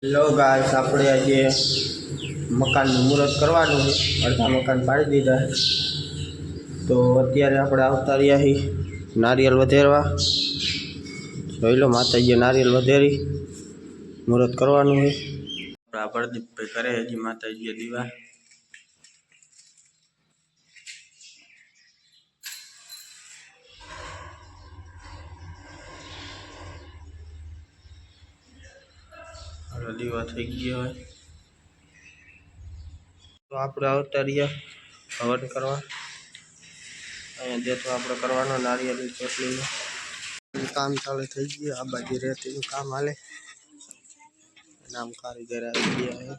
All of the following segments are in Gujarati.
હેલો ગાઈસ, આપણે આજે મકાનનું મુહૂર્ત કરવાનું છે. અડધા મકાન પાડી દીધા છે, તો અત્યારે આપણે આવતા રહ્યા છીએ નારિયેલ વધેરવા. જોઈ લો, માતાજીએ નારિયેલ વધેરી મુહૂર્ત કરવાનું છે. આપણા પ્રદીપભાઈ કરે હજી માતાજીએ દીવા. દીવા થઈ ગયા હોય તો આપણે આવતા રહ્યા હવન કરવા. અહીંયા દેતો આપણે કરવાનો નારિયેળની ચોટલીનું કામ ચાલુ થઈ ગયું. આ બાજુ રેતીનું કામ હાલે. નામ કારીગર આવી ગયા છે.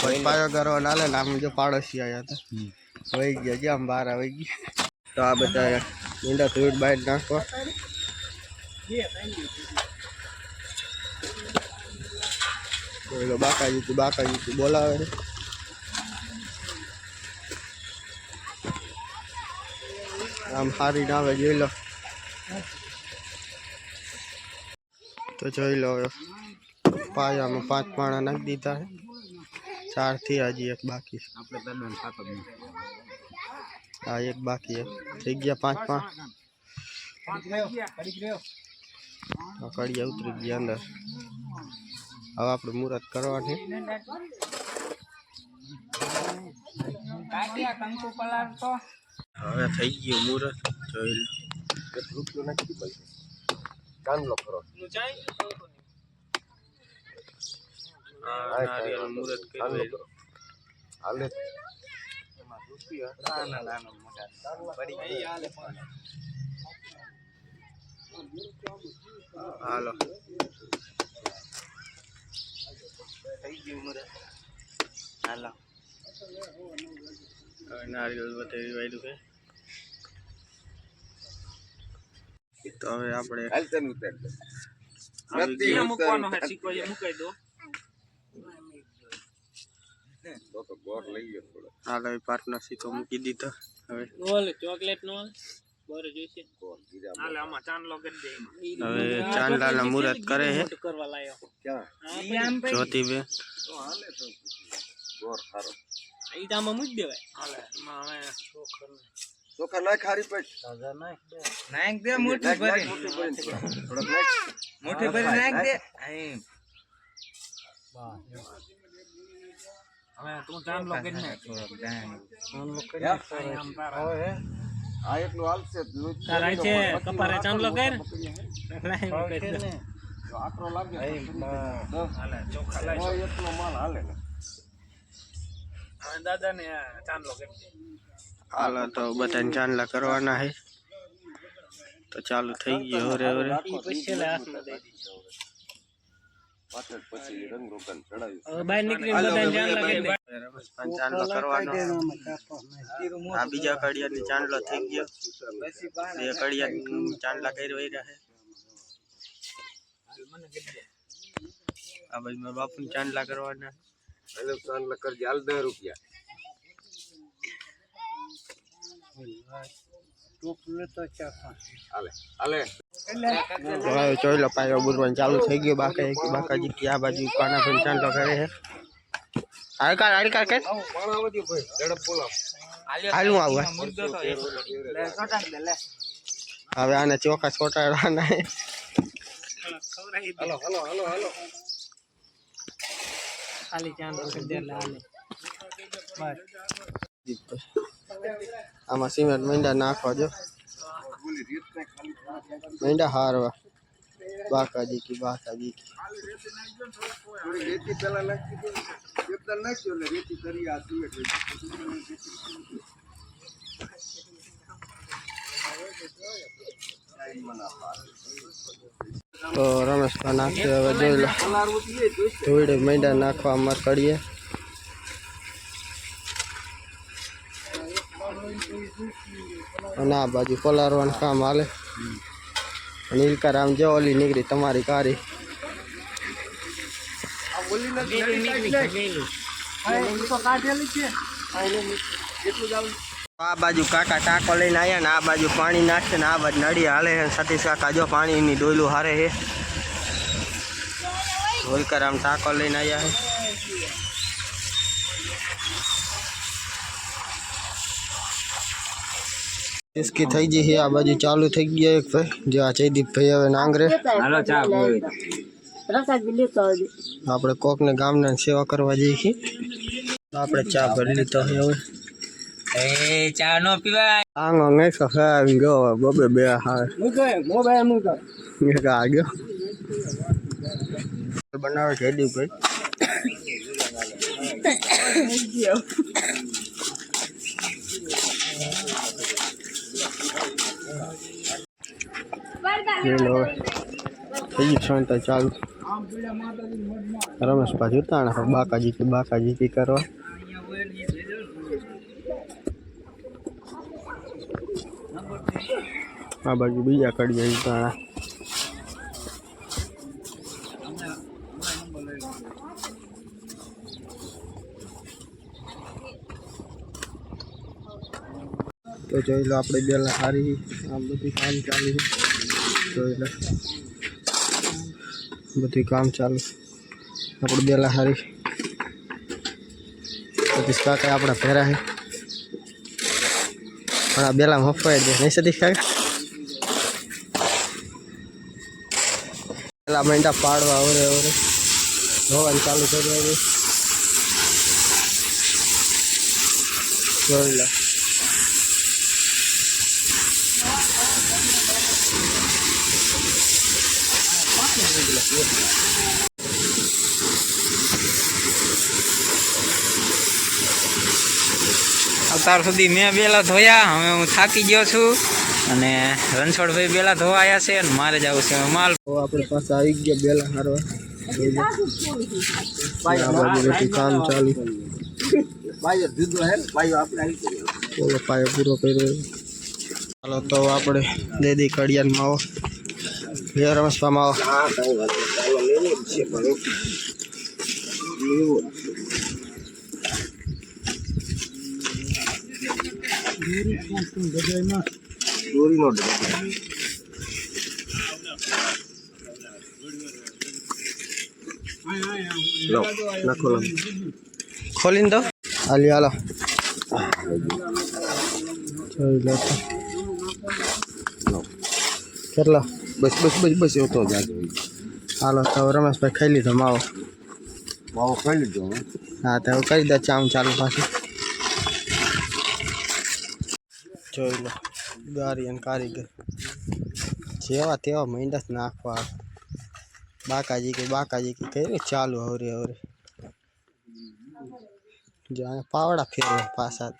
ભાઈ પાયો કરવાનો હાલે ને. આમ જો પાડોશી આવ્યા હતા, વહી ગયા જ્યાં બહાર આવી ગયા. તો આ બધા ઈંડા ધોઈ બહાર નાખવા. બાકાજી બોલાવે છે. આમ હારી ના આવે, જોઈ લો. તો જોઈ લો, પાયામાં 5 પાણા નાખી દીધા છે. 4 થી હજી એક બાકી છે. હા, એક બાકી છે. થઈ ગયા 5 પાણા. કડિયા ઉતરી ગયા અંદર. હવે આપણે મુહૂર્ત કરવાની. હવે થઈ ગયું મુહૂર્ત. જોઈ લો. મુહૂર્ત હાલો, થઈ ગયું મુહૂર્ત. હાલો, નારિયેળ વધેરી વાયલું છે. તો હવે આપણે હાલો, પાટનો સિક્કો મૂકી દીધો. હવે ચોકલેટ નો હવે ચાંદલાના મુહૂર્ત કરે છે જ્યોતિબેન. ચોખા નાખ, ખારી પટ નાખ દે, મોટી ભરી મોટી ભરી નાખ દે. હવે તું ચાંદલો કરી નાખ. આ એટલું હાલશે. તારા છે કપારે ચાંદલો કર. આકરો લાગે હાલે, ચોખા લાય એટલો માલ હાલે. હવે દાદા ને ચાંદલો કરી. હાલો, તો બધાને ચાંદલા કરવાના છે. તો ચાલુ થઈ ગયો. હરે હરે ચાંદલો કરવાનો. આ બીજા કડિયાની ચાંદલો થઈ ગયો. 2 કડિયા ચાંદલા કરી રહ્યા છે. આ ભાઈ મારા બાપુ ચાંદલા કરવાના. ચાંદલા કરજે, હાલ 10 રૂપિયા. જોઈ લો, પાયો બુરવાનું ચાલુ થઈ ગયું. બાકાજી કે આ બાજુ પાના ભાઈ ચાંદલો કરે છે. હવે આને ચોખા છોટાડવાના. આમાં સિમેન્ટ મીંડા નાખવા. જો મીંડા હારવા. બાકાજી કી રેતી પેલા નાખી દો. એકદમ નાખ્યો એટલે રેતી કરી આ સિમેન્ટ. તો રમેશભાઈ નાખશે. હવે જોઈ લો, ધોઈડે મીંડા નાખવા અમારે કરીએ. અને આ બાજુ પલારવાનું કામ હાલે. નીલકા રામ જો ઓલી નીકળી તમારી કારી. આ બાજુ કાકા ટાંકો લઈને આવ્યા ને આ બાજુ પાણી નાખશે ને આ બાજુ નળી હાલે છે. સતીશ કાકા જો પાણીની ડોયલું હારે છે. હોલકર આમ ટાંકો લઈને આવ્યા છે. इसकी થઈ ગઈ છે આ બાજુ ચાલુ થઈ ગયા એક ભાઈ જો આ જયદીપ ભાઈ હવે નાંગરે હાલો ચા આપણે કોકને ગામના સેવા કરવા જઈએ છીએ. આપણે ચા ભરી લીધો છે હવે. એ ચા નો પીવાય આંગો નઈ ખાય ગયો બબે બે હા મોબાઈલ મૂકો એક આ ગયો બનાવે જયદીપ ભાઈ. ચાલુ રમેશ પાછું ઉતાણા બાકાજી કી કરવા આ બાજુ બીજા કડીએ ઉતાણા. તો જોઈ લો આપણે બેલા સારી આમ બધું કામ ચાલુ છે. જોઈ લો બધું કામ ચાલુ આપણે બેલા સારી સતીશ કાકા આપણા ફેરા છે પણ આ બેલા મફાઈ દે નહીં સતીશ કાકા. પેલા મહિના પાડવા ઓરે ધોવાનું ચાલુ કરવા દે. જોઈ લો અત્યાર સુધી મેં બેલા ધોયા. હવે હું થાકી ગયો છું અને રણછોડભાઈ બેલા ધોવાયા છે અને મારે જવું છે માલ. આપણે પાસે આવી ગયા બેલા હારવા. કામ ચાલુ ઓલો પાયો પૂરો કર્યો. ચાલો તો આપણે દેદી કડિયાનમાં આવો રમેશમાં આવો. ખોલીને દો હાલી હાલો જોઈ લો કેટલો બસ એવો તો જાજો હાલો તો રમેશભાઈ ખાઈ લીધો માવો ખાઈ લીધો. હા તો કરી દે ચામ ચાલુ પાછી. જોઈ લો ગારી અને કારીગર જેવા તેવા મહિના નાખવા બાકાજી કે કર્યું ચાલુ હવરે જ્યાં પાવડા ફેરવે પાછા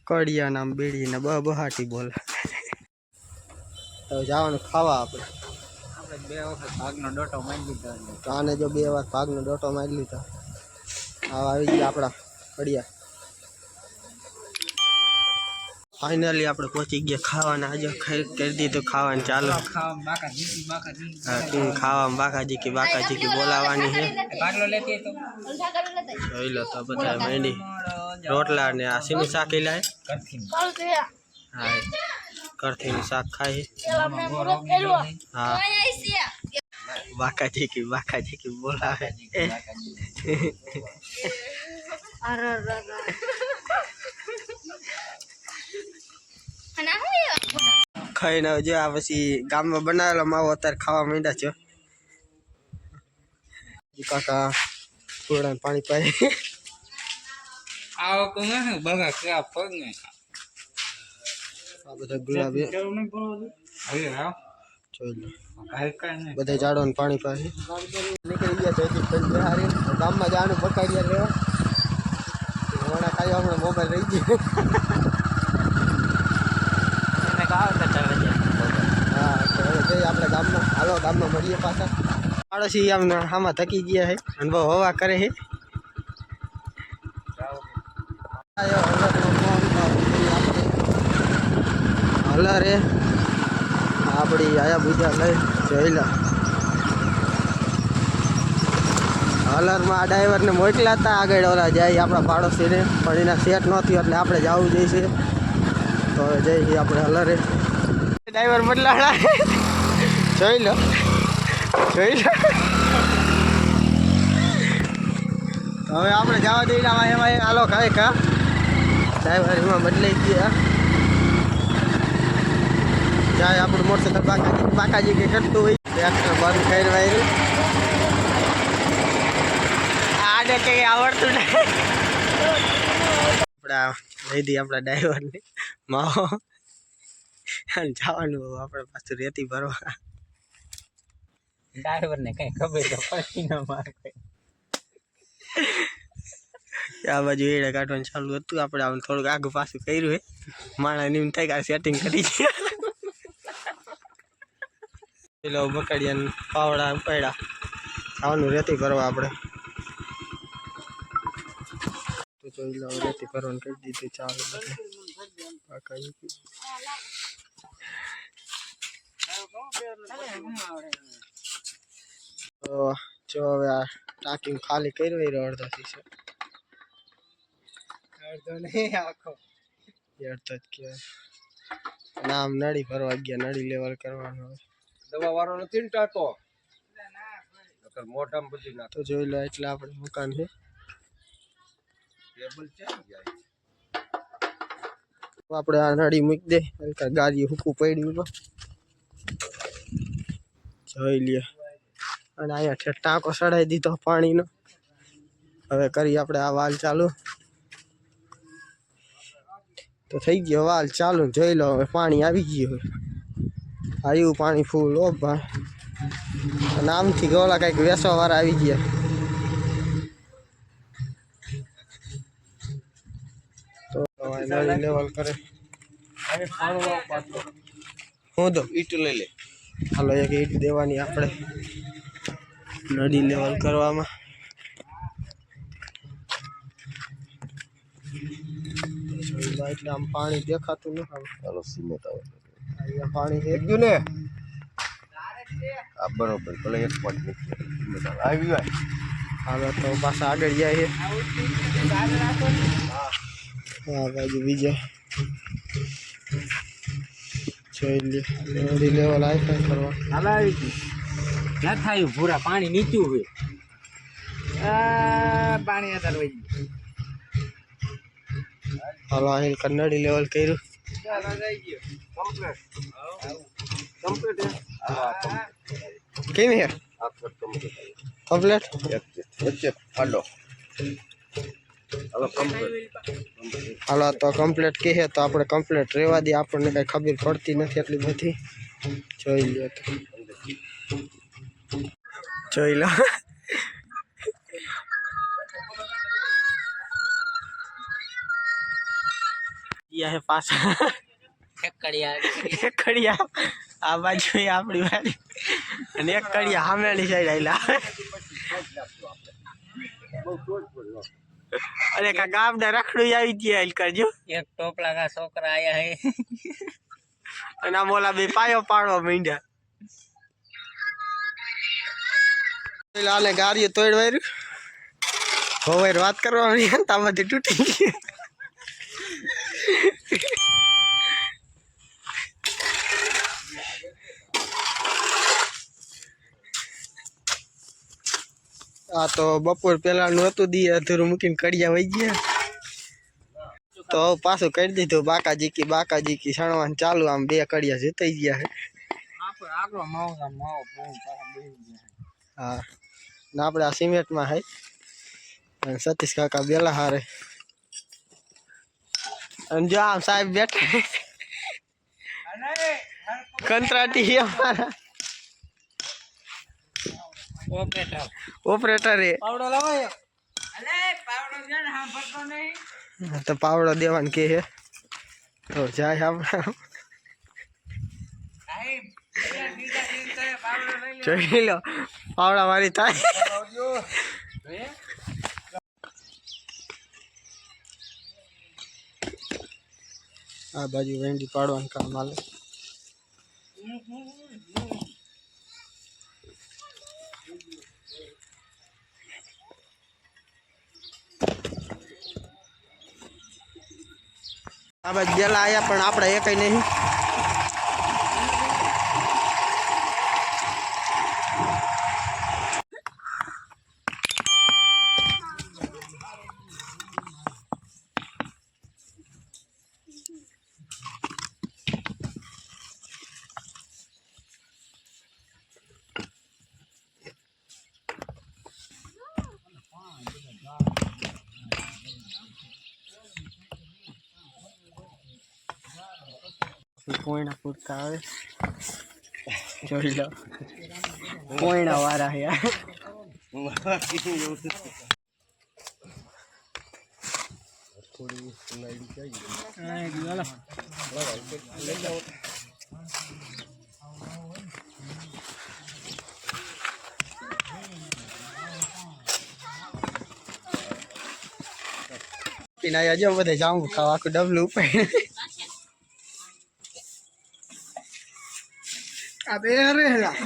કડિયા નામ બેડી ને બહાટી બોલે. હવે જવાનું ખાવા આપણે 2 વખત ભાગનો ડોટો મારી લીધો. આને જો 2 વાર ભાગનો ડોટો મારી લીધો. આવા આવી ગયા આપણા કડિયા. ફાઇનલી આપણે પહોંચી ગયા ખાવાના. આજે કરી દીધું ખાવાનું ચાલુ. ખાવામાં બાકાજી કી બોલાવાની છે. જોઈ લો તો બધા મેંડી રોટલા ને આ સીનું શાક લાય. હા કરથીનું શાક ખાય. હા બાકાજી કી બોલાવે. ખાઈને જો આ પછી ગામમાં બનાવેલો માવો અત્યારે ખાવા માંડ્યા છે. કાકા થોડા પાણી પાય આવો કોને બગા ક્યાં પગ ને આ બધા ગુલાબી હવે હા જોઈ લો કાઈ બધા ઝાડોને પાણી પાય નીકળી ગયા જયદીપ હારી ગામમાં જવાનું પકાડિયા લેવા. હમણાં ખાઈ હમણાં મોબાઈલ રહી ગયો. હા તો હવે જઈએ આપણે ગામમાં. હાલો ગામમાં મળીએ પાછા. પાડોશી આમ આમાં થકી ગયા છે અને બહુ હવા કરે છે. હલા રે આપણી આયા બુજા લઈ જોઈ લા. હલરમાં આ ડ્રાઈવરને મોકલ્યા હતા આગળ ઓલા જાય આપણા પાડોશીને, પણ એના સેટ ન થયું એટલે આપણે જવું જઈશે. તો હવે જઈએ આપણે હલરે. ડ્રાઈવર બદલાડા જોઈ લો. હવે આપણે જવા દઈએ એમાં હાલો ખાય કા ડ્રાઈવર એમાં બદલાઈ ગયા. જાય આપણું મોટરસાઇકલ બાકાજી કે કરતું હોય ટ્રેક્ટર બંધ કરી વાયરું. આને કંઈ આવડતું નહીં. આપણા લઈ દઈએ આપણા ડ્રાઈવરને માવો જવાનું આપણે પાછું રેતી ભરવા. ડ્રાઈવર ને કઈ ખબર તો પડતી ન મારે. આ બાજુ એડા કાઢવાનું ચાલુ હતું. આપણે આમ થોડુંક આગું પાછું કર્યું હે. માણસ એમ થાય કે સેટિંગ કરી છે. પેલો બકડિયા પાવડા ઉપાડ્યા આવવાનું રેતી ભરવા આપણે. તો જોઈ લો રેતી ભરવાનું કરી દીધું. ચાલો તો જો હવે આ ટાંકી ખાલી કર્યું એ અડધાથી છે. અડધો નહીં આખો અડધો જ કહેવાય. આમ નળી ભરવા ગયા, નળી લેવલ કરવાનું. દવા વાળો નથી ને ટાંકો મોઢામાં બધી નાખ. તો જોઈ લો એટલે આપણે મકાન છે. આપણે આ નળી મૂકી દે ગાડી હુકું પડ્યું જોઈ લે. અને અહીંયા ટાંકો સડાઈ દીધો પાણીનો. હવે કરી આપણે આ વાલ ચાલુ. તો થઈ ગયો વાલ ચાલુ. જોઈ લો હવે પાણી આવી ગયું. આવ્યું પાણી ફૂલ. ઓ ભાઈ નામથી ગોલા કંઈક વેસવા વાળા આવી ગયા. તો નળી લેવલ કરે હું તો ઈટ લઈ લે. હાલો એક ઈટ દેવાની આપણે નળી લેવલ કરવામાં. એટલે આમ પાણી દેખાતું ન આવે. ચાલો સિમેન્ટ આવે અહીંયા પાણી છે ને આ બરોબર ભલે એક પોઈન્ટ આવી જાય. હાલો તો પાછા આગળ જાય. હા બાજુ બીજા જોઈ લે નળી લેવલ આવી કરવા. હાલ આવી ગયું ક્યાં થાય ભૂરા પાણી નીચું હોય. પાણી અત્યારે વહી ગયું. હાલો અહીં કન્નડી લેવલ કર્યું. કેમ હે કમ્પ્લેટ વચ્ચે ફાડો. હાલો તો કમ્પ્લેટ કહે તો આપણે કમ્પ્લેટ રહેવા દઈએ. આપણને કઈ ખબર પડતી નથી એટલી બધી. જોઈ લો તો જોઈ લો. है पासा एक कड़िया आ बाजू આપણી વાડી અને એક કડિયા સામેની સાઈડ આયલા. અરે કા ગામના રખડું આવી ગયા આલ કરજો. એક ટોપલા કા છોકરા આયા હે અને આ મોલા બે પાયો પાડવા માંડ્યા. લાલે ગાડીઓ તોડવાયું હવે વાત કરવાની તામાંથી તૂટી ગઈ. આ તો બપોર પેલાનું હતું. દી અધૂરું મૂકીને કડિયા વહી ગયા. તો પાછું કરી દીધું બાકાજી કી સણવાનું ચાલુ. આમ બે કડિયા જીતાઈ ગયા છે. હા ને આપણે આ સિમેન્ટમાં હે સતીશ કાકા બેલા હારે. અને જો આમ સાહેબ બેઠા કંત્રાટી અમારા ઓપરેટર હે. તો પાવડો દેવાનું કે હે તો જાય આપણે જોઈ લો પાવડા મારી થાય. આ બાજુ વેંડી પાડવાનું કામ હાલે. આ બાજુ ગયેલા આયા પણ આપણે એ કંઈ નહીં. કોઈના પૂરતા આવે જોઈ લો કોઈના વારા યાર પીના જો બધે જાંબુ ખાવા આખું ડબલું ઉપર આ બે રહેલા